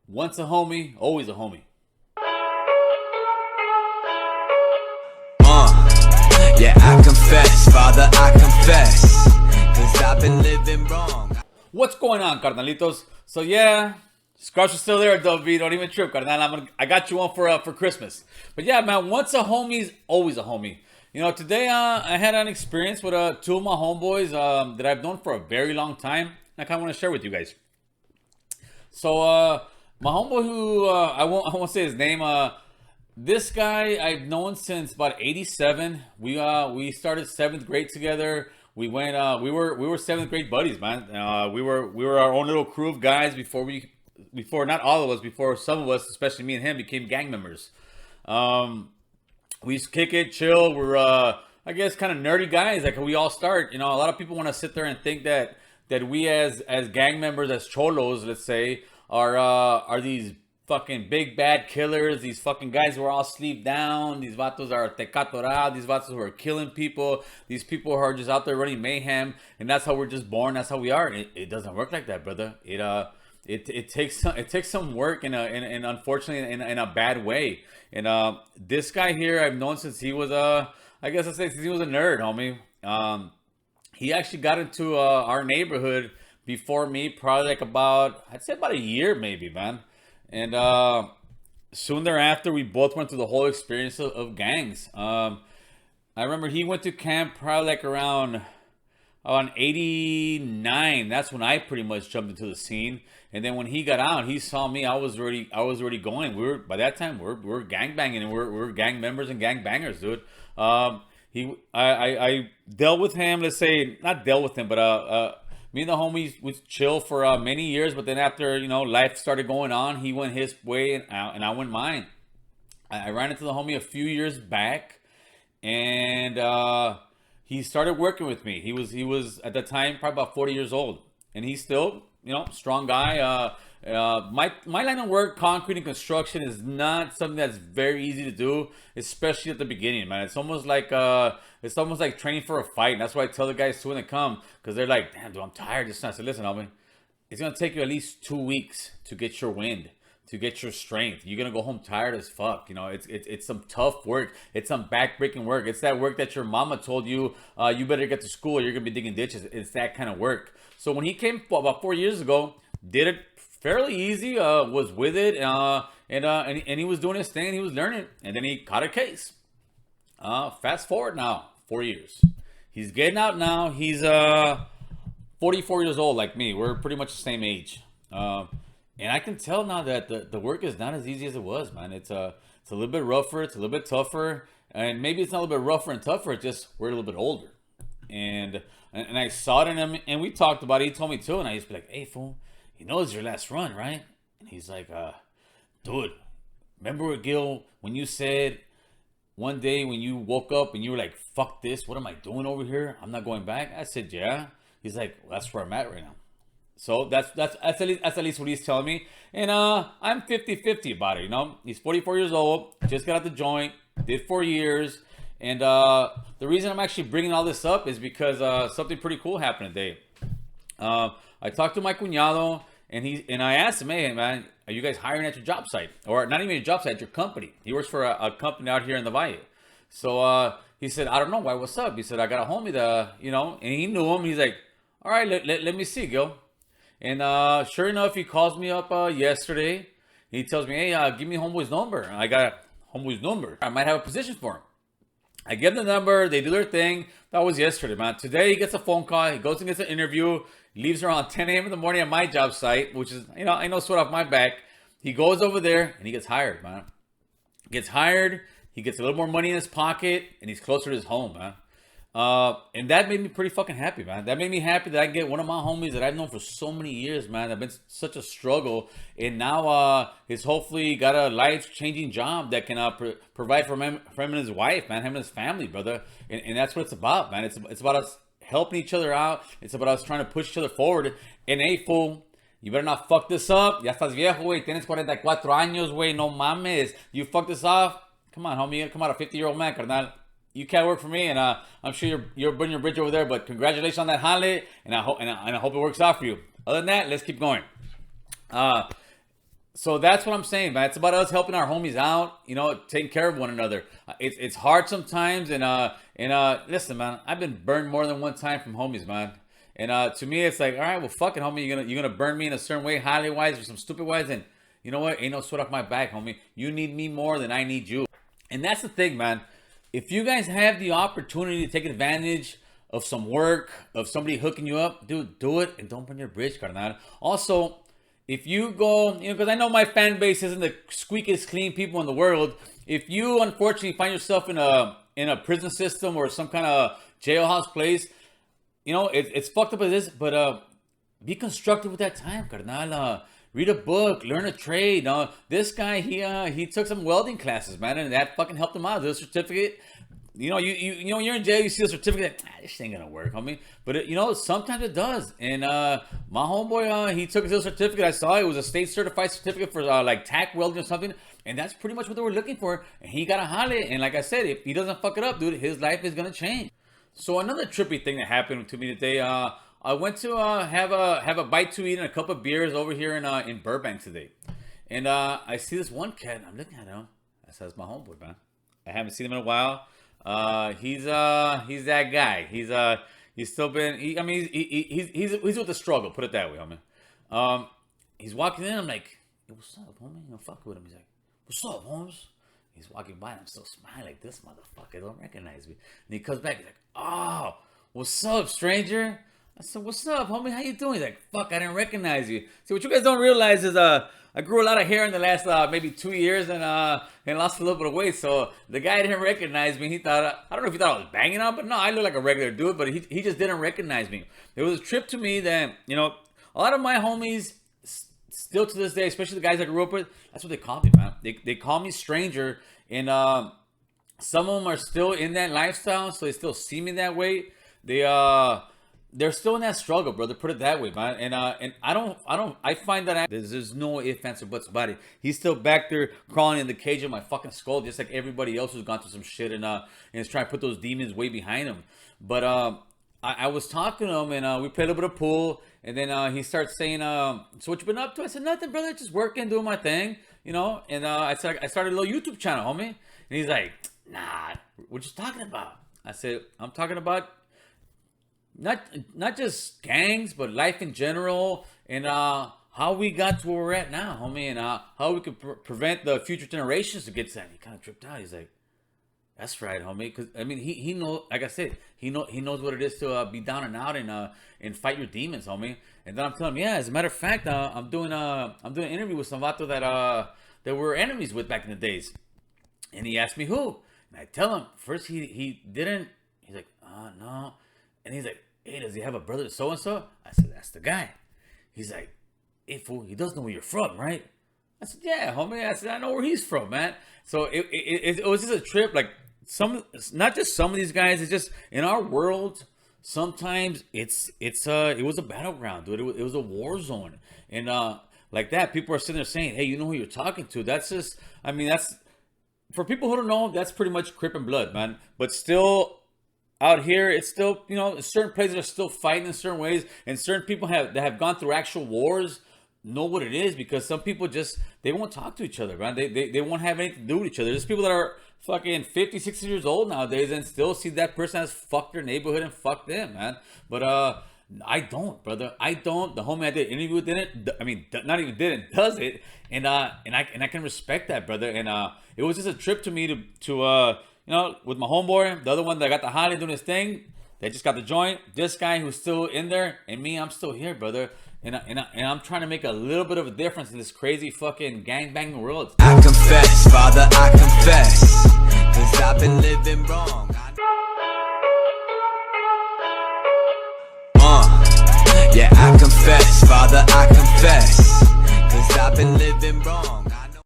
Once a homie, always a homie. Yeah, I confess, Father, I confess, 'cause I've been living wrong. What's going on, carnalitos? So yeah, Scratch is still there, Dovey. Don't even trip, carnal. I got you one for Christmas. But yeah, man, once a homie's always a homie. You know, today I had an experience with two of my homeboys that I've known for a very long time. And I kind of want to share with you guys. So my homeboy who I won't say his name. This guy I've known since about '87. We started seventh grade together. We went. We were seventh grade buddies, man. We were our own little crew of guys before not all of us, before some of us, especially me and him, became gang members. We used to kick it, chill. We're I guess kind of nerdy guys. Like we all start. You know, a lot of people want to sit there and think that we as gang members, as cholos, let's say, are these fucking big bad killers. These fucking guys who are all sleep down. These vatos are tecatora. These vatos who are killing people. These people who are just out there running mayhem. And that's how we're just born. That's how we are. It doesn't work like that, brother. It takes some work and unfortunately in a bad way. And this guy here I've known since he was I guess I'd say since he was a nerd, homie. He actually got into our neighborhood before me, probably like I'd say about a year maybe, man. And soon thereafter, we both went through the whole experience of gangs. I remember he went to camp probably like around '89. That's when I pretty much jumped into the scene. And then when he got out, he saw me. I was already going. By that time we were gang banging, and we're gang members and gang bangers, dude. I dealt with him. Let's say not dealt with him, but me and the homies would chill for many years. But then after life started going on, he went his way and I went mine. I ran into the homie a few years back, and he started working with me. He was at the time probably about 40 years old, and he's still strong guy. My line of work, concrete and construction, is not something that's very easy to do, especially at the beginning, man. It's almost like training for a fight. And that's why I tell the guys too when they come, because they're like, "Damn, dude, I'm tired." Just I said, "Listen, homie, it's gonna take you at least 2 weeks to get your wind, to get your strength. You're gonna go home tired as fuck. It's some tough work. It's some backbreaking work. It's that work that your mama told you you better get to school or you're gonna be digging ditches. It's that kind of work." So when he came about 4 years ago, did it fairly easy. Was with it, and he was doing his thing. And he was learning, and then he caught a case. Fast forward now 4 years. He's getting out now. He's 44 years old, like me. We're pretty much the same age. And I can tell now that the work is not as easy as it was, man. It's a little bit rougher. It's a little bit tougher. And maybe it's not a little bit rougher and tougher. It's just we're a little bit older. And I saw it in him, and we talked about it. He told me too, and I used to be like, "Hey, fool, you know it's your last run, right?" And he's like, "Dude, remember, Gil, when you said one day when you woke up and you were like, 'Fuck this, what am I doing over here? I'm not going back.'" I said, "Yeah." He's like, "Well, that's where I'm at right now." So that's at least what he's telling me. And I'm 50-50 about it. He's 44 years old, just got out the joint, did 4 years. And the reason I'm actually bringing all this up is because something pretty cool happened today. I talked to my cuñado, and I asked him, "Hey, man, are you guys hiring at your job site? Or not even your job site, at your company?" He works for a company out here in the Valle. So he said, "I don't know. Why? What's up?" He said, "I got a homie that, and he knew him." He's like, "All right, let me see, Gil." And sure enough, he calls me up yesterday. He tells me, "Hey, give me homeboy's number." And I got homeboy's number. I might have a position for him. I give them the number. They do their thing. That was yesterday, man. Today he gets a phone call. He goes and gets an interview. Leaves around 10 a.m. in the morning at my job site, which is, I know, sweat off my back. He goes over there and he gets hired, man. Gets hired. He gets a little more money in his pocket, and he's closer to his home, man. And that made me pretty fucking happy, man. That made me happy that I get one of my homies that I've known for so many years, man. That's been such a struggle, and now he's hopefully got a life-changing job that can provide for him and his wife, man, him and his family, brother. And that's what it's about, man. It's about us helping each other out. It's about us trying to push each other forward. And hey, fool, you better not fuck this up. Ya estás viejo, güey. Tienes 44 años, güey. No mames. You fuck this off. Come on, homie. Come on, a 50-year-old man, carnal. You can't work for me, and I'm sure you're burning your bridge over there. But congratulations on that holiday, and I hope it works out for you. Other than that, let's keep going. So that's what I'm saying, man. It's about us helping our homies out, you know, taking care of one another. It's hard sometimes, and listen, man, I've been burned more than one time from homies, man. And to me, it's like, all right, well, fuck it, homie. You're gonna burn me in a certain way, highly wise or some stupid wise, and you know what? Ain't no sweat off my back, homie. You need me more than I need you. And that's the thing, man. If you guys have the opportunity to take advantage of some work, of somebody hooking you up, dude, do it and don't burn your bridge, carnal. Also, if you go, you know, because I know my fan base isn't the squeakiest clean people in the world. If you unfortunately find yourself in a prison system or some kind of jailhouse place, you know, it's fucked up as this, but be constructive with that time, carnal. Read a book, learn a trade. This guy, he took some welding classes, man, and that fucking helped him out. There's a certificate. You know, you know, you're in jail, you see a certificate, this ain't gonna work, homie. But you know, sometimes it does. And my homeboy, he took his certificate. I saw it was a state certified certificate for like tack welding or something. And that's pretty much what they were looking for. And he got a highlight. And like I said, if he doesn't fuck it up, dude, his life is gonna change. So another trippy thing that happened to me today, I went to have a bite to eat and a couple of beers over here in Burbank today. And I see this one cat, and I'm looking at him. I said, that's my homeboy, man. I haven't seen him in a while. He's that guy. He's still been. He's with the struggle. Put it that way, homie. He's walking in. I'm like, hey, what's up, homie? I'm fucking with him. He's like, what's up, Holmes? He's walking by. And I'm still smiling like this motherfucker don't recognize me. And he comes back. He's like, oh, what's up, stranger? I said, what's up, homie? How you doing? He's like, fuck, I didn't recognize you. See, what you guys don't realize is I grew a lot of hair in the last maybe 2 years and lost a little bit of weight. So the guy didn't recognize me. He thought, I don't know if he thought I was banging on, but no, I look like a regular dude, but he just didn't recognize me. There was a trip to me that, you know, a lot of my homies still to this day, especially the guys I grew up with, that's what they call me, man. They call me stranger, and some of them are still in that lifestyle, so they still see me that way. They're still in that struggle, brother. Put it that way, man. And I find that there's no ifs, ands, or buts about it. He's still back there crawling in the cage of my fucking skull, just like everybody else who's gone through some shit and is trying to put those demons way behind him. But I was talking to him, and we played a little bit of pool, and then he starts saying, so what you been up to? I said, nothing, brother, just working, doing my thing, you know. And I said, I started a little YouTube channel, homie. And he's like, nah, what you talking about? I said, I'm talking about not just gangs, but life in general, and how we got to where we're at now, homie, and how we could prevent the future generations to get to that. And he kind of tripped out. He's like, that's right, homie. Because I mean, he knows, like I said, he knows what it is to be down and out and fight your demons, homie. And then I'm telling him, yeah, as a matter of fact, I'm doing an interview with some vato that we're enemies with back in the days. And he asked me who, and I tell him first he didn't. He's like, no. And he's like, hey, does he have a brother so-and-so? I said, that's the guy. He's like, hey, fool, he does know where you're from, right? I said, yeah, homie. I said, I know where he's from, man. So it was just a trip. Like, not just some of these guys, it's just in our world, sometimes it was a battleground, dude. It was a war zone. And like that, people are sitting there saying, hey, you know who you're talking to. That's just, I mean, that's, for people who don't know, that's pretty much Crip and blood, man. But still, out here, it's still, you know, certain places are still fighting in certain ways, and certain people that have gone through actual wars know what it is, because some people just, they won't talk to each other, man. They won't have anything to do with each other. There's people that are fucking 50, 60 years old nowadays and still see that person as fucked their neighborhood and fuck them, man. But I don't, brother. I don't. The homie I did an interview with didn't. I mean, not even didn't, does it. And I can respect that, brother. And it was just a trip to me to you know, with my homeboy, the other one that got the Holly doing his thing, they just got the joint. This guy who's still in there, and me, I'm still here, brother. And I'm trying to make a little bit of a difference in this crazy fucking gangbanging world. I confess, Father, I confess, 'cause I've been living wrong. Yeah, I confess, Father, I confess, 'cause I've been living wrong.